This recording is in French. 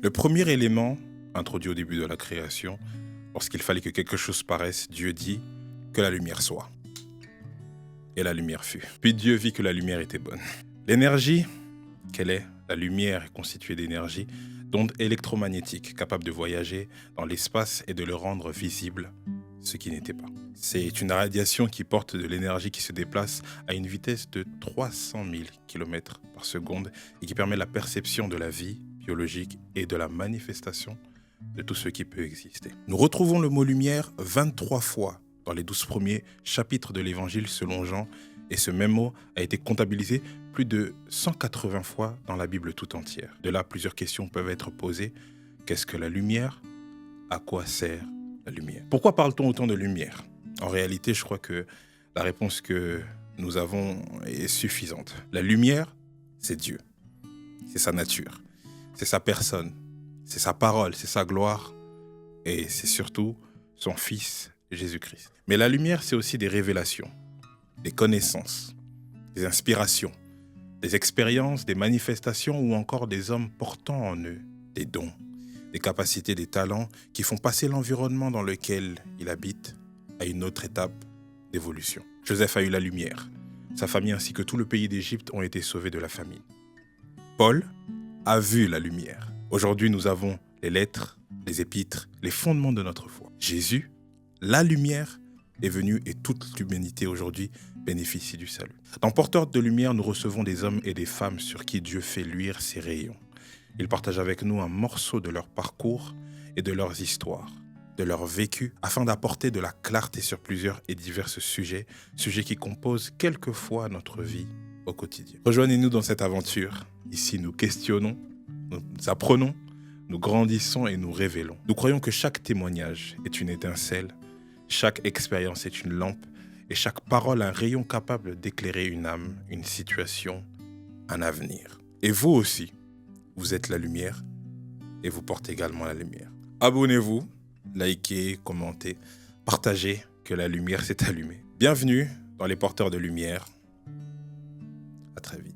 Le premier élément, introduit au début de la création, lorsqu'il fallait que quelque chose paraisse, Dieu dit que la lumière soit. Et la lumière fut. Puis Dieu vit que la lumière était bonne. L'énergie, quelle est? La lumière est constituée d'énergie, d'ondes électromagnétiques capables de voyager dans l'espace et de le rendre visible, ce qui n'était pas. C'est une radiation qui porte de l'énergie qui se déplace à une vitesse de 300 000 km par seconde et qui permet la perception de la vie biologique et de la manifestation de tout ce qui peut exister. Nous retrouvons le mot lumière 23 fois dans les 12 premiers chapitres de l'évangile selon Jean, et ce même mot a été comptabilisé plus de 180 fois dans la Bible tout entière. De là, plusieurs questions peuvent être posées. Qu'est-ce que la lumière? À quoi sert la lumière? Pourquoi parle-t-on autant de lumière? En réalité, je crois que la réponse que nous avons est suffisante. La lumière, c'est Dieu. C'est sa nature. C'est sa personne. C'est sa parole. C'est sa gloire. Et c'est surtout son Fils, Jésus-Christ. Mais la lumière, c'est aussi des révélations, des connaissances, des inspirations, des expériences, des manifestations ou encore des hommes portant en eux des dons, des capacités, des talents qui font passer l'environnement dans lequel il habite à une autre étape d'évolution. Joseph a eu la lumière. Sa famille ainsi que tout le pays d'Égypte ont été sauvés de la famine. Paul a vu la lumière. Aujourd'hui, nous avons les lettres, les épîtres, les fondements de notre foi. Jésus, la lumière, est venu et toute l'humanité aujourd'hui bénéficie du salut. Dans Porteurs de lumière, nous recevons des hommes et des femmes sur qui Dieu fait luire ses rayons. Ils partagent avec nous un morceau de leur parcours et de leurs histoires, de leur vécu, afin d'apporter de la clarté sur plusieurs et divers sujets qui composent quelquefois notre vie au quotidien. Rejoignez-nous dans cette aventure. Ici, nous questionnons, nous apprenons, nous grandissons et nous révélons. Nous croyons que chaque témoignage est une étincelle, chaque expérience est une lampe et chaque parole un rayon capable d'éclairer une âme, une situation, un avenir. Et vous aussi, vous êtes la lumière et vous portez également la lumière. Abonnez-vous, likez, commentez, partagez que la lumière s'est allumée. Bienvenue dans les Porteurs de lumière. À très vite.